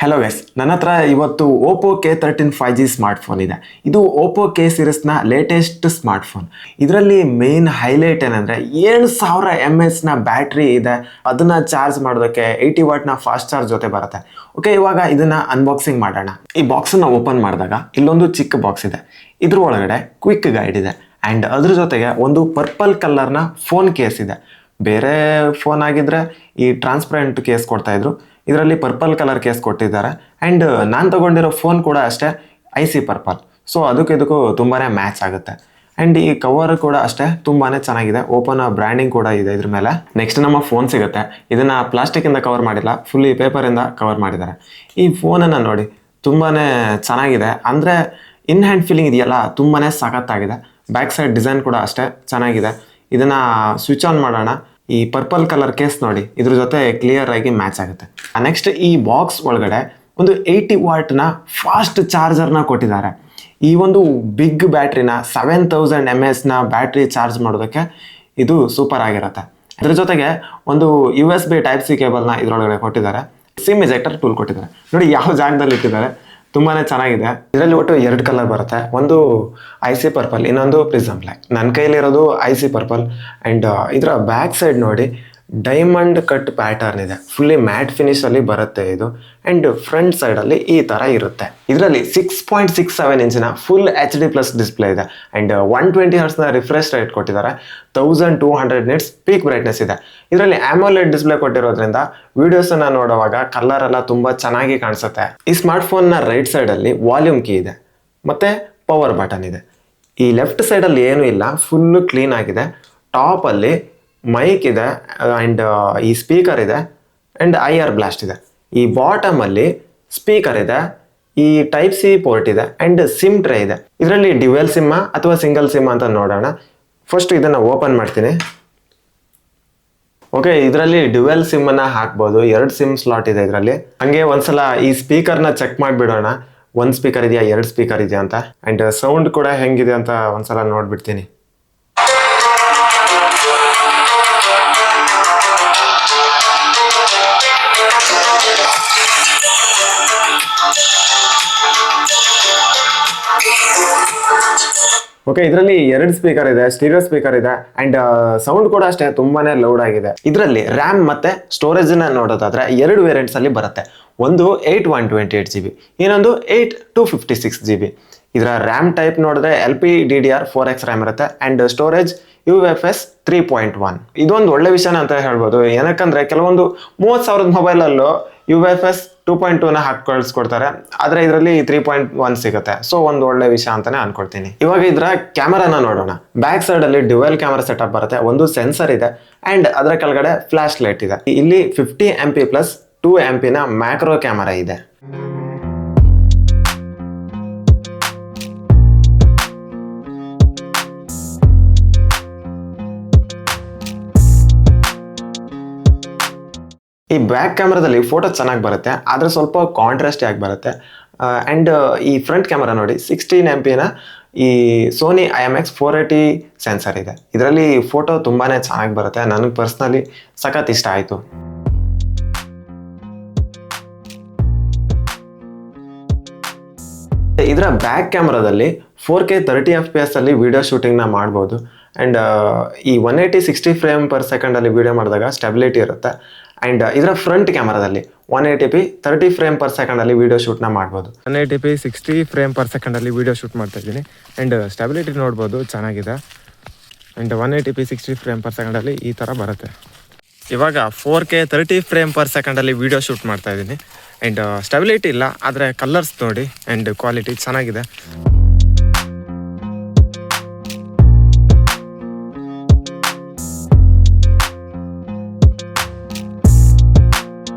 Hello guys, ನನ್ನ ಹತ್ರ ಇವತ್ತು ಓಪೋ K13 5G ಸ್ಮಾರ್ಟ್ಫೋನ್ ಇದೆ. ಇದು ಓಪೋ K ಸೀರೀಸ್ನ ಲೇಟೆಸ್ಟ್ ಸ್ಮಾರ್ಟ್ಫೋನ್. ಇದರಲ್ಲಿ ಮೇನ್ ಹೈಲೈಟ್ ಏನಂದರೆ 7000 mAh ಬ್ಯಾಟ್ರಿ ಇದೆ. ಅದನ್ನು ಚಾರ್ಜ್ ಮಾಡೋದಕ್ಕೆ 80 ವಾಟ್ನ ಫಾಸ್ಟ್ ಚಾರ್ಜ್ ಜೊತೆ ಬರುತ್ತೆ. ಓಕೆ, ಇವಾಗ ಇದನ್ನು ಅನ್ಬಾಕ್ಸಿಂಗ್ ಮಾಡೋಣ. ಈ ಬಾಕ್ಸನ್ನು ಓಪನ್ ಮಾಡಿದಾಗ ಇಲ್ಲೊಂದು ಚಿಕ್ಕ ಬಾಕ್ಸ್ ಇದೆ. ಇದ್ರ ಒಳಗಡೆ ಕ್ವಿಕ್ ಗೈಡ್ ಇದೆ ಆ್ಯಂಡ್ ಅದ್ರ ಜೊತೆಗೆ ಒಂದು ಪರ್ಪಲ್ ಕಲರ್ನ ಫೋನ್ ಕೇಸ್ ಇದೆ. ಬೇರೆ ಫೋನ್ ಆಗಿದ್ರೆ ಈ ಟ್ರಾನ್ಸ್ಪರೆಂಟ್ ಕೇಸ್ ಕೊಡ್ತಾಯಿದ್ರು, ಇದರಲ್ಲಿ ಪರ್ಪಲ್ ಕಲರ್ ಕೇಸ್ ಕೊಟ್ಟಿದ್ದಾರೆ. ಆ್ಯಂಡ್ ನಾನು ತೊಗೊಂಡಿರೋ ಫೋನ್ ಕೂಡ ಅಷ್ಟೇ IC ಪರ್ಪಲ್. ಸೊ ಇದಕ್ಕೂ ತುಂಬಾ ಮ್ಯಾಚ್ ಆಗುತ್ತೆ. ಆ್ಯಂಡ್ ಈ ಕವರ್ ಕೂಡ ಅಷ್ಟೇ ತುಂಬಾ ಚೆನ್ನಾಗಿದೆ. ಓಪನ್ ಬ್ರ್ಯಾಂಡಿಂಗ್ ಕೂಡ ಇದೆ ಇದ್ರ ಮೇಲೆ. ನೆಕ್ಸ್ಟ್ ನಮ್ಮ ಫೋನ್ ಸಿಗುತ್ತೆ. ಇದನ್ನು ಪ್ಲಾಸ್ಟಿಕ್ಕಿಂದ ಕವರ್ ಮಾಡಿಲ್ಲ, ಫುಲ್ಲಿ ಪೇಪರಿಂದ ಕವರ್ ಮಾಡಿದ್ದಾರೆ. ಈ ಫೋನನ್ನು ನೋಡಿ ತುಂಬಾ ಚೆನ್ನಾಗಿದೆ. ಅಂದರೆ ಇನ್ ಹ್ಯಾಂಡ್ ಫೀಲಿಂಗ್ ಇದೆಯಲ್ಲ, ತುಂಬಾ ಸಖತ್ತಾಗಿದೆ. ಬ್ಯಾಕ್ ಸೈಡ್ ಡಿಸೈನ್ ಕೂಡ ಅಷ್ಟೇ ಚೆನ್ನಾಗಿದೆ. ಇದನ್ನು ಸ್ವಿಚ್ ಆನ್ ಮಾಡೋಣ. ಈ ಪರ್ಪಲ್ ಕಲರ್ ಕೇಸ್ ನೋಡಿ ಇದ್ರ ಜೊತೆ ಕ್ಲಿಯರ್ ಆಗಿ ಮ್ಯಾಚ್ ಆಗುತ್ತೆ. ನೆಕ್ಸ್ಟ್ ಈ ಬಾಕ್ಸ್ ಒಳಗಡೆ ಒಂದು 80 ವಾಟ್ನ ಫಾಸ್ಟ್ ಚಾರ್ಜರ್ನ ಕೊಟ್ಟಿದ್ದಾರೆ. ಈ ಒಂದು ಬಿಗ್ ಬ್ಯಾಟ್ರಿನ 7000 mAh ಬ್ಯಾಟ್ರಿ ಚಾರ್ಜ್ ಮಾಡೋದಕ್ಕೆ ಇದು ಸೂಪರ್ ಆಗಿರುತ್ತೆ. ಇದ್ರ ಜೊತೆಗೆ ಒಂದು USB Type-C ಕೇಬಲ್ನ ಇದರೊಳಗಡೆ ಕೊಟ್ಟಿದ್ದಾರೆ. ಸಿಮ್ ಇಜೆಕ್ಟರ್ ಟೂಲ್ ಕೊಟ್ಟಿದ್ದಾರೆ. ನೋಡಿ ಯಾವ ಜಾಗದಲ್ಲಿ ಇಟ್ಟಿದ್ದಾರೆ, ತುಂಬಾ ಚೆನ್ನಾಗಿದೆ. ಇದರಲ್ಲಿ ಒಟ್ಟು 2 ಕಲರ್ ಬರುತ್ತೆ. ಒಂದು IC ಪರ್ಪಲ್, ಇನ್ನೊಂದು ಪ್ರಿಸಮ್ ಬ್ಲ್ಯಾಕ್. ನನ್ನ ಕೈಲಿರೋದು IC ಪರ್ಪಲ್. ಆ್ಯಂಡ್ ಇದರ ಬ್ಯಾಕ್ ಸೈಡ್ ನೋಡಿ ಡೈಮಂಡ್ ಕಟ್ ಪ್ಯಾಟರ್ನ್ ಇದೆ. ಫುಲ್ಲಿ ಮ್ಯಾಟ್ ಫಿನಿಶಲ್ಲಿ ಬರುತ್ತೆ ಇದು. ಆ್ಯಂಡ್ ಫ್ರಂಟ್ ಸೈಡಲ್ಲಿ ಈ ಥರ ಇರುತ್ತೆ. ಇದರಲ್ಲಿ 6.67 ಇಂಚಿನ ಫುಲ್ HD+ ಡಿಸ್ಪ್ಲೇ ಇದೆ. ಆ್ಯಂಡ್ 120 Hz ರಿಫ್ರೆಶ್ ರೇಟ್ ಕೊಟ್ಟಿದ್ದಾರೆ. 1200 nits ಪೀಕ್ ಬ್ರೈಟ್ನೆಸ್ ಇದೆ. ಇದರಲ್ಲಿ AMOLED ಡಿಸ್ಪ್ಲೇ ಕೊಟ್ಟಿರೋದ್ರಿಂದ ವಿಡಿಯೋಸನ್ನು ನೋಡುವಾಗ ಕಲರ್ ಎಲ್ಲ ತುಂಬ ಚೆನ್ನಾಗಿ ಕಾಣಿಸುತ್ತೆ. ಈ ಸ್ಮಾರ್ಟ್ಫೋನ್ನ ರೈಟ್ ಸೈಡಲ್ಲಿ ವಾಲ್ಯೂಮ್ ಕೀ ಇದೆ ಮತ್ತು ಪವರ್ ಬಟನ್ ಇದೆ. ಈ ಲೆಫ್ಟ್ ಸೈಡಲ್ಲಿ ಏನೂ ಇಲ್ಲ, ಫುಲ್ಲು ಕ್ಲೀನ್ ಆಗಿದೆ. ಟಾಪಲ್ಲಿ ಮೈಕ್ ಇದೆ ಆ್ಯಂಡ್ ಈ ಸ್ಪೀಕರ್ ಇದೆ ಆ್ಯಂಡ್ IR ಬ್ಲಾಸ್ಟ್ ಇದೆ. ಈ ಬಾಟಮಲ್ಲಿ ಸ್ಪೀಕರ್ ಇದೆ, ಈ Type-C ಪೋರ್ಟ್ ಇದೆ ಆ್ಯಂಡ್ ಸಿಮ್ ಟ್ರೇ ಇದೆ. ಇದರಲ್ಲಿ ಡ್ಯುಯಲ್ ಸಿಮ್ಮ ಅಥವಾ ಸಿಂಗಲ್ ಸಿಮ್ ಅಂತ ನೋಡೋಣ. ಫಸ್ಟ್ ಇದನ್ನು ಓಪನ್ ಮಾಡ್ತೀನಿ. ಓಕೆ, ಇದರಲ್ಲಿ ಡ್ಯುಯಲ್ ಸಿಮ್ಮನ್ನು ಹಾಕ್ಬೋದು. 2 ಸಿಮ್ ಸ್ಲಾಟ್ ಇದೆ ಇದರಲ್ಲಿ. ಹಾಗೆ ಒಂದ್ಸಲ ಈ ಸ್ಪೀಕರ್ನ ಚೆಕ್ ಮಾಡಿಬಿಡೋಣ, 1 ಸ್ಪೀಕರ್ ಇದೆಯಾ 2 ಸ್ಪೀಕರ್ ಇದೆಯಾ ಅಂತ. ಆ್ಯಂಡ್ ಸೌಂಡ್ ಕೂಡ ಹೆಂಗಿದೆ ಅಂತ ಒಂದ್ಸಲ ನೋಡ್ಬಿಡ್ತೀನಿ. ಓಕೆ, ಇದರಲ್ಲಿ 2 ಸ್ಪೀಕರ್ ಇದೆ, ಸ್ಟೀರಿಯೋ ಸ್ಪೀಕರ್ ಇದೆ ಆ್ಯಂಡ್ ಸೌಂಡ್ ಕೂಡ ಅಷ್ಟೇ ತುಂಬಾ ಲೌಡ್ ಆಗಿದೆ. ಇದರಲ್ಲಿ ರ್ಯಾಮ್ ಮತ್ತು ಸ್ಟೋರೇಜನ್ನ ನೋಡೋದಾದರೆ 2 ವೇರಿಯಂಟ್ಸ್ ಅಲ್ಲಿ ಬರುತ್ತೆ. ಒಂದು 8 128 GB, ಇನ್ನೊಂದು 8 256 GB. ಇದರ ರ್ಯಾಮ್ ಟೈಪ್ ನೋಡಿದ್ರೆ LPDDR4X ರ್ಯಾಮ್ ಇರುತ್ತೆ ಆ್ಯಂಡ್ ಸ್ಟೋರೇಜ್ UFS 3.1. ಇದೊಂದು ಒಳ್ಳೆ ವಿಷಯನ ಅಂತ ಹೇಳ್ಬೋದು. ಏನಕ್ಕಂದ್ರೆ ಕೆಲವೊಂದು 30,000 ಮೊಬೈಲಲ್ಲೂ UFS 2.2ನ ಹಾಕಿ ಕಳಿಸ್ಕೊಡ್ತಾರೆ, ಆದರೆ ಇದರಲ್ಲಿ 3.1 ಸಿಗುತ್ತೆ. ಸೊ ಒಂದು ಒಳ್ಳೆ ವಿಷಯ ಅಂತಾನೆ ಅನ್ಕೊಳ್ತೀನಿ. ಇವಾಗ ಇದರ ಕ್ಯಾಮರಾನ ನೋಡೋಣ. ಬ್ಯಾಕ್ ಸೈಡ್ ಅಲ್ಲಿ ಡ್ಯುಯಲ್ ಕ್ಯಾಮರಾ ಸೆಟಪ್ ಬರುತ್ತೆ. ಒಂದು ಸೆನ್ಸರ್ ಇದೆ ಆ್ಯಂಡ್ ಅದರ ಕೆಳಗಡೆ ಫ್ಲಾಶ್ ಲೈಟ್ ಇದೆ. ಇಲ್ಲಿ 50 MP plus 2 MP macro camera ಇದೆ. ಈ ಬ್ಯಾಕ್ ಕ್ಯಾಮ್ರಾದಲ್ಲಿ ಫೋಟೋ ಚೆನ್ನಾಗಿ ಬರುತ್ತೆ, ಆದರೆ ಸ್ವಲ್ಪ ಕಾಂಟ್ರಾಸ್ಟಿ ಆಗಿ ಬರುತ್ತೆ. ಆ್ಯಂಡ್ ಈ ಫ್ರಂಟ್ ಕ್ಯಾಮರಾ ನೋಡಿ 16 MP ಈ ಸೋನಿ IMX 480 ಸೆನ್ಸರ್ ಇದೆ. ಇದರಲ್ಲಿ ಫೋಟೋ ತುಂಬಾ ಚೆನ್ನಾಗಿ ಬರುತ್ತೆ. ನನಗೆ ಪರ್ಸ್ನಲಿ ಸಖತ್ ಇಷ್ಟ ಆಯಿತು. ಇದರ ಬ್ಯಾಕ್ ಕ್ಯಾಮ್ರಾದಲ್ಲಿ 4K 30 FPS ಅಲ್ಲಿ ವಿಡಿಯೋ ಶೂಟಿಂಗ್ನ ಮಾಡ್ಬೋದು. ಆ್ಯಂಡ್ ಈ 180 60 ಫ್ರೇಮ್ ಪರ್ ಸೆಕೆಂಡಲ್ಲಿ ವಿಡಿಯೋ ಮಾಡಿದಾಗ ಸ್ಟೆಬಿಲಿಟಿ ಇರುತ್ತೆ. ಆ್ಯಂಡ್ ಇದರ ಫ್ರಂಟ್ ಕ್ಯಾಮರಾದಲ್ಲಿ 180p 30 ಫ್ರೇಮ್ ಪರ್ ಸೆಕೆಂಡಲ್ಲಿ ವಿಡಿಯೋ ಶೂಟ್ನ ಮಾಡ್ಬೋದು. 180p 60 ಫ್ರೇಮ್ ಪರ್ ಸೆಕೆಂಡಲ್ಲಿ ವಿಡಿಯೋ ಶೂಟ್ ಮಾಡ್ತಾ ಇದ್ದೀನಿ. ಆ್ಯಂಡ್ ಸ್ಟೆಬಿಲಿಟಿ ನೋಡ್ಬೋದು ಚೆನ್ನಾಗಿದೆ. ಆ್ಯಂಡ್ 180p 60 ಫ್ರೇಮ್ ಪರ್ ಸೆಕೆಂಡಲ್ಲಿ ಈ ಥರ ಬರುತ್ತೆ. ಇವಾಗ 4K 30 ಫ್ರೇಮ್ ಪರ್ ಸೆಕೆಂಡಲ್ಲಿ ವಿಡಿಯೋ ಶೂಟ್ ಮಾಡ್ತಾ ಇದ್ದೀನಿ. ಆ್ಯಂಡ್ ಸ್ಟೆಬಿಲಿಟಿ ಇಲ್ಲ, ಆದರೆ ಕಲರ್ಸ್ ನೋಡಿ ಆ್ಯಂಡ್ ಕ್ವಾಲಿಟಿ ಚೆನ್ನಾಗಿದೆ.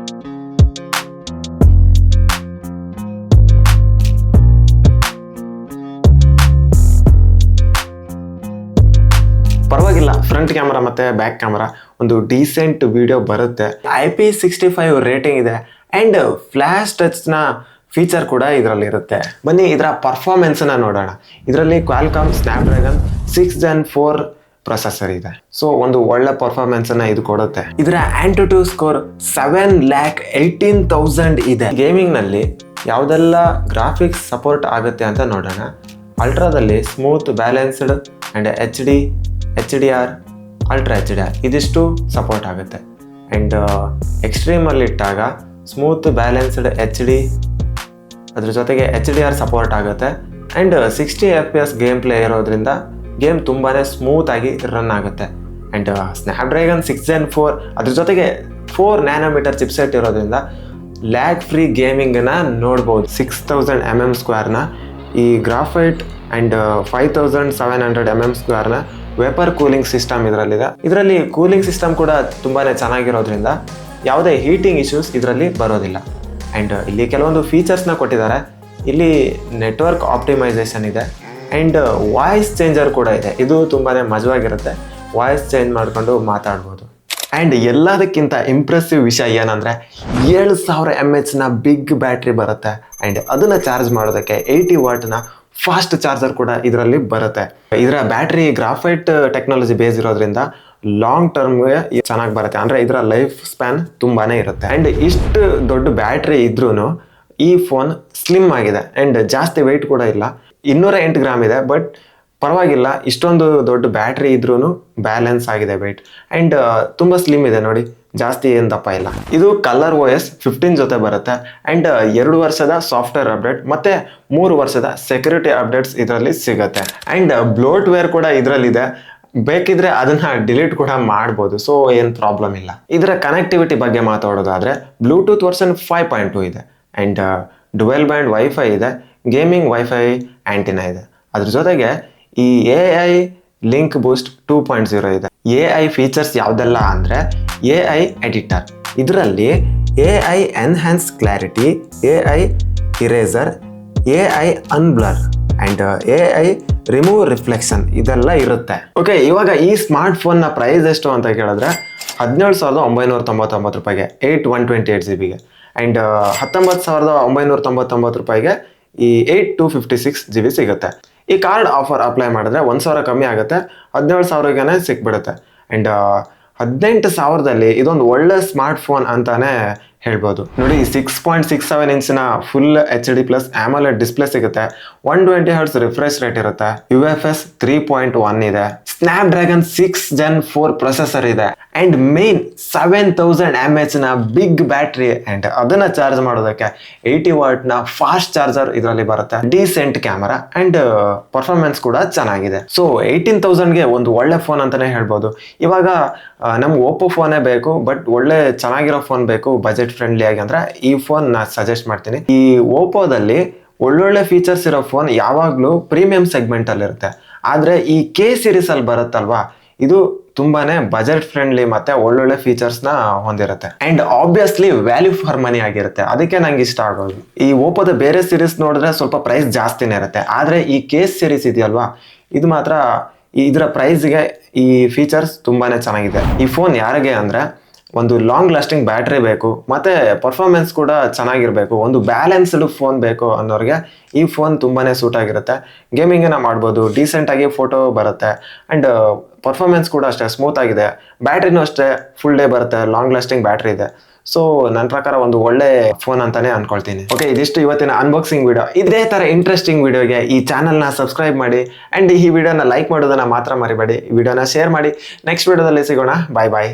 ಪರವಾಗಿಲ್ಲ, ಫ್ರಂಟ್ ಕ್ಯಾಮ್ರಾ ಮತ್ತು ಬ್ಯಾಕ್ ಕ್ಯಾಮ್ರಾ ಒಂದು ಡೀಸೆಂಟ್ ವಿಡಿಯೋ ಬರುತ್ತೆ. IP65 ರೇಟಿಂಗ್ ಇದೆ ಆ್ಯಂಡ್ ಫ್ಲ್ಯಾಶ್ ಟಚ್ನ ಫೀಚರ್ ಕೂಡ ಇದರಲ್ಲಿ ಇರುತ್ತೆ. ಬನ್ನಿ ಇದರ ಪರ್ಫಾರ್ಮೆನ್ಸನ್ನು ನೋಡೋಣ. ಇದರಲ್ಲಿ ಕ್ವಾಲ್ಕಾಮ್ ಸ್ನ್ಯಾಪ್ಡ್ರ್ಯಾಗನ್ 6 Gen 4 ಪ್ರೊಸೆಸರ್ ಇದೆ. ಸೊ ಒಂದು ಒಳ್ಳೆ ಪರ್ಫಾರ್ಮೆನ್ಸ್ ಅನ್ನ ಇದು ಕೊಡುತ್ತೆ. ಇದರ AnTuTu ಸ್ಕೋರ್ 7,18,000 ಇದೆ. ಗೇಮಿಂಗ್ ನಲ್ಲಿ ಯಾವ್ದೆಲ್ಲ ಗ್ರಾಫಿಕ್ಸ್ ಸಪೋರ್ಟ್ ಆಗುತ್ತೆ ಅಂತ ನೋಡೋಣ. ಅಲ್ಟ್ರಾದಲ್ಲಿ smooth, balanced and HDR, ultra HDR ಇದಿಷ್ಟು ಸಪೋರ್ಟ್ ಆಗುತ್ತೆ. ಆ್ಯಂಡ್ ಎಕ್ಸ್ಟ್ರೀಮಲ್ಲಿ ಇಟ್ಟಾಗ ಸ್ಮೂತ್, ಬ್ಯಾಲೆನ್ಸ್ಡ್ HD, ಅದ್ರ ಜೊತೆಗೆ HDR ಸಪೋರ್ಟ್ ಆಗುತ್ತೆ. ಆ್ಯಂಡ್ 60 FPS ಗೇಮ್ ಪ್ಲೇ ಇರೋದ್ರಿಂದ ಗೇಮ್ ತುಂಬಾ ಸ್ಮೂತ್ ಆಗಿ ರನ್ ಆಗುತ್ತೆ. ಆ್ಯಂಡ್ ಸ್ನ್ಯಾಪ್ಡ್ರ್ಯಾಗನ್ 6 Gen 4 ಅದ್ರ ಜೊತೆಗೆ 4 nm ಚಿಪ್ಸೆಟ್ ಇರೋದ್ರಿಂದ ಲ್ಯಾಗ್ ಫ್ರೀ ಗೇಮಿಂಗನ್ನ ನೋಡ್ಬೋದು. 6000 mm² ಈ graphite and 5700 mm² vapour cooling system ಇದರಲ್ಲಿದೆ. ಇದರಲ್ಲಿ ಕೂಲಿಂಗ್ ಸಿಸ್ಟಮ್ ಕೂಡ ತುಂಬಾ ಚೆನ್ನಾಗಿರೋದ್ರಿಂದ ಯಾವುದೇ ಹೀಟಿಂಗ್ ಇಶ್ಯೂಸ್ ಇದರಲ್ಲಿ ಬರೋದಿಲ್ಲ. ಆ್ಯಂಡ್ ಇಲ್ಲಿ ಕೆಲವೊಂದು ಫೀಚರ್ಸ್ನ ಕೊಟ್ಟಿದ್ದಾರೆ. ಇಲ್ಲಿ ನೆಟ್ವರ್ಕ್ ಆಪ್ಟಿಮೈಸೇಷನ್ ಇದೆ ಆ್ಯಂಡ್ ವಾಯ್ಸ್ ಚೇಂಜರ್ ಕೂಡ ಇದೆ. ಇದು ತುಂಬಾ ಮಜವಾಗಿರುತ್ತೆ, ವಾಯ್ಸ್ ಚೇಂಜ್ ಮಾಡಿಕೊಂಡು ಮಾತಾಡ್ಬೋದು. ಆ್ಯಂಡ್ ಎಲ್ಲದಕ್ಕಿಂತ ಇಂಪ್ರೆಸಿವ್ ವಿಷಯ ಏನಂದರೆ 7000 mAh ಬಿಗ್ ಬ್ಯಾಟ್ರಿ ಬರುತ್ತೆ. ಆ್ಯಂಡ್ ಅದನ್ನು ಚಾರ್ಜ್ ಮಾಡೋದಕ್ಕೆ 80 ವಾಟ್ನ ಫಾಸ್ಟ್ ಚಾರ್ಜರ್ ಕೂಡ ಇದರಲ್ಲಿ ಬರುತ್ತೆ. ಇದರ ಬ್ಯಾಟ್ರಿ ಗ್ರಾಫೈಟ್ ಟೆಕ್ನಾಲಜಿ ಬೇಸ್ ಇರೋದ್ರಿಂದ ಲಾಂಗ್ ಟರ್ಮ್ಗೆ ಚೆನ್ನಾಗಿ ಬರುತ್ತೆ. ಅಂದರೆ ಇದರ ಲೈಫ್ ಸ್ಪ್ಯಾನ್ ತುಂಬಾ ಇರುತ್ತೆ. ಆ್ಯಂಡ್ ಇಷ್ಟು ದೊಡ್ಡ ಬ್ಯಾಟ್ರಿ ಇದ್ರೂ ಈ ಫೋನ್ ಸ್ಲಿಮ್ ಆಗಿದೆ ಆ್ಯಂಡ್ ಜಾಸ್ತಿ ವೆಯ್ಟ್ ಕೂಡ ಇಲ್ಲ. 208 ಗ್ರಾಮ್ ಇದೆ, ಬಟ್ ಪರವಾಗಿಲ್ಲ. ಇಷ್ಟೊಂದು ದೊಡ್ಡ ಬ್ಯಾಟ್ರಿ ಇದ್ರೂ ಬ್ಯಾಲೆನ್ಸ್ ಆಗಿದೆ ವೆಯ್ಟ್. ಆ್ಯಂಡ್ ತುಂಬ ಸ್ಲಿಮ್ ಇದೆ ನೋಡಿ, ಜಾಸ್ತಿ ಏನು ದಪ್ಪ ಇಲ್ಲ. ಇದು ColorOS 15 ಜೊತೆ ಬರುತ್ತೆ. ಆ್ಯಂಡ್ 2 ವರ್ಷದ ಸಾಫ್ಟ್ವೇರ್ ಅಪ್ಡೇಟ್ ಮತ್ತು 3 ವರ್ಷದ ಸೆಕ್ಯೂರಿಟಿ ಅಪ್ಡೇಟ್ಸ್ ಇದರಲ್ಲಿ ಸಿಗುತ್ತೆ. ಆ್ಯಂಡ್ ಬ್ಲೋಟ್ವೇರ್ ಕೂಡ ಇದರಲ್ಲಿದೆ, ಬೇಕಿದ್ರೆ ಅದನ್ನ ಡಿಲೀಟ್ ಕೂಡ ಮಾಡ್ಬೋದು. ಸೊ ಏನು ಪ್ರಾಬ್ಲಮ್ ಇಲ್ಲ. ಇದರ ಕನೆಕ್ಟಿವಿಟಿ ಬಗ್ಗೆ ಮಾತಾಡೋದಾದರೆ ಬ್ಲೂಟೂತ್ ವರ್ಷನ್ 5.2 ಇದೆ. ಆ್ಯಂಡ್ ಡುವೆಲ್ ಬ್ಯಾಂಡ್ ವೈಫೈ ಇದೆ, ಗೇಮಿಂಗ್ ವೈಫೈ ಆ್ಯಂಟಿನಾ ಇದೆ. ಅದ್ರ ಜೊತೆಗೆ ಈ AI ಲಿಂಕ್ ಬೂಸ್ಟ್ 2.0 ಇದೆ. AI ಫೀಚರ್ಸ್ ಯಾವುದೆಲ್ಲ ಅಂದರೆ AI ಎಡಿಟರ್, ಇದರಲ್ಲಿ AI enhance clarity, AI eraser, AI unblur and AI remove reflection ಇದೆಲ್ಲ ಇರುತ್ತೆ. ಓಕೆ, ಇವಾಗ ಈ ಸ್ಮಾರ್ಟ್ ಫೋನ್ನ ಪ್ರೈಸ್ ಎಷ್ಟು ಅಂತ ಕೇಳಿದ್ರೆ 17,999 ರೂಪಾಯಿಗೆ 128 GB ಆ್ಯಂಡ್ 19,999 ರೂಪಾಯಿಗೆ ಈ 256 GB ಸಿಗುತ್ತೆ. ಈ ಕಾರ್ಡ್ ಆಫರ್ ಅಪ್ಲೈ ಮಾಡಿದ್ರೆ 1,000 ಕಮ್ಮಿ ಆಗುತ್ತೆ, 17,000ಗೆ ಸಿಕ್ಬಿಡುತ್ತೆ. ಆ್ಯಂಡ್ 18,000ದಲ್ಲಿ ಇದೊಂದು ಒಳ್ಳೆ ಸ್ಮಾರ್ಟ್ ಫೋನ್ ಅಂತಾನೆ ಹೇಳ್ಬೋದು. ನೋಡಿ, 6.67 ಇಂಚಿನ ಫುಲ್ HD+ AMOLED ಡಿಸ್ಪ್ಲೇ ಸಿಗುತ್ತೆ, 120 Hz ರಿಫ್ರೆಶ್ ರೇಟ್ ಇರುತ್ತೆ, UFS 3.1 ಇದೆ, ಸ್ನ್ಯಾಪ್ಡ್ರ್ಯಾಗನ್ 6 Gen 4 ಪ್ರೊಸೆಸರ್ ಇದೆ, and main 7000 mAh big battery. And ಅದನ್ನು ಚಾರ್ಜ್ ಮಾಡೋದಕ್ಕೆ 80 ವಾಟ್ನ ಫಾಸ್ಟ್ ಚಾರ್ಜರ್ ಇದರಲ್ಲಿ ಬರುತ್ತೆ. ಡೀಸೆಂಟ್ ಕ್ಯಾಮರಾ ಆ್ಯಂಡ್ ಪರ್ಫಾರ್ಮೆನ್ಸ್ ಕೂಡ ಚೆನ್ನಾಗಿದೆ. ಸೊ 18,000ಗೆ ಒಂದು ಒಳ್ಳೆ ಫೋನ್ ಅಂತಲೇ ಹೇಳ್ಬೋದು. ಇವಾಗ ನಮ್ಗೆ ಓಪೋ ಫೋನೇ ಬೇಕು, ಬಟ್ ಒಳ್ಳೆ ಚೆನ್ನಾಗಿರೋ ಫೋನ್ ಬೇಕು ಬಜೆಟ್ ಫ್ರೆಂಡ್ಲಿ ಆಗಿ ಅಂದರೆ ಈ ಫೋನ್ ನಾನು ಸಜೆಸ್ಟ್ ಮಾಡ್ತೀನಿ. ಈ ಓಪೋದಲ್ಲಿ ಒಳ್ಳೊಳ್ಳೆ ಫೀಚರ್ಸ್ ಇರೋ ಫೋನ್ ಯಾವಾಗಲೂ ಪ್ರೀಮಿಯಂ ಸೆಗ್ಮೆಂಟಲ್ಲಿ ಇರುತ್ತೆ. ಆದರೆ ಈ K ಸೀರೀಸಲ್ಲಿ ಬರುತ್ತಲ್ವಾ, ಇದು ತುಂಬಾನೇ ಬಜೆಟ್ ಫ್ರೆಂಡ್ಲಿ ಮತ್ತೆ ಒಳ್ಳೊಳ್ಳೆ ಫೀಚರ್ಸ್ನ ಹೊಂದಿರುತ್ತೆ. And obviously value for money ಆಗಿರುತ್ತೆ. ಅದಕ್ಕೆ ನಂಗೆ ಇಷ್ಟ ಆಗೋದು. ಈ ಓಪೋದ ಬೇರೆ ಸೀರೀಸ್ ನೋಡಿದ್ರೆ ಸ್ವಲ್ಪ ಪ್ರೈಸ್ ಜಾಸ್ತಿನೇ ಇರುತ್ತೆ, ಆದರೆ ಈ K ಸೀರೀಸ್ ಇದೆಯಲ್ವಾ, ಇದು ಮಾತ್ರ ಇದರ ಪ್ರೈಸ್ಗೆ ಈ ಫೀಚರ್ಸ್ ತುಂಬಾನೇ ಚೆನ್ನಾಗಿದೆ. ಈ ಫೋನ್ ಯಾರಿಗೆ ಅಂದರೆ ಒಂದು ಲಾಂಗ್ ಲಾಸ್ಟಿಂಗ್ ಬ್ಯಾಟ್ರಿ ಬೇಕು, ಮತ್ತು ಪರ್ಫಾರ್ಮೆನ್ಸ್ ಕೂಡ ಚೆನ್ನಾಗಿರಬೇಕು, ಒಂದು ಬ್ಯಾಲೆನ್ಸ್ಡ್ ಫೋನ್ ಬೇಕು ಅನ್ನೋರಿಗೆ ಈ ಫೋನ್ ತುಂಬಾ ಸೂಟ್ ಆಗಿರುತ್ತೆ. ಗೇಮಿಂಗನ್ನು ಮಾಡ್ಬೋದು, ಡೀಸೆಂಟಾಗಿ ಫೋಟೋ ಬರುತ್ತೆ, ಆ್ಯಂಡ್ ಪರ್ಫಾರ್ಮೆನ್ಸ್ ಕೂಡ ಅಷ್ಟೇ ಸ್ಮೂತ್ ಆಗಿದೆ. ಬ್ಯಾಟ್ರಿನೂ ಅಷ್ಟೇ ಫುಲ್ ಡೇ ಬರುತ್ತೆ, ಲಾಂಗ್ ಲಾಸ್ಟಿಂಗ್ ಬ್ಯಾಟ್ರಿ ಇದೆ. ಸೊ ನನ್ನ ಪ್ರಕಾರ ಒಂದು ಒಳ್ಳೆ ಫೋನ್ ಅಂತಾನೆ ಅನ್ಕೊಳ್ತೀನಿ. ಓಕೆ, ಇದಿಷ್ಟು ಇವತ್ತಿನ ಅನ್ಬಾಕ್ಸಿಂಗ್ ವಿಡಿಯೋ. ಇದೇ ಥರ ಇಂಟ್ರೆಸ್ಟಿಂಗ್ ವಿಡಿಯೋಗೆ ಈ ಚಾನಲ್ನ ಸಬ್ಸ್ಕ್ರೈಬ್ ಮಾಡಿ ಆ್ಯಂಡ್ ಈ ವಿಡಿಯೋನ ಲೈಕ್ ಮಾಡೋದನ್ನ ಮಾತ್ರ ಮರಿಬೇಡಿ. ಈ ವಿಡಿಯೋನ ಶೇರ್ ಮಾಡಿ. ನೆಕ್ಸ್ಟ್ ವಿಡಿಯೋದಲ್ಲಿ ಸಿಗೋಣ. ಬಾಯ್ ಬಾಯ್.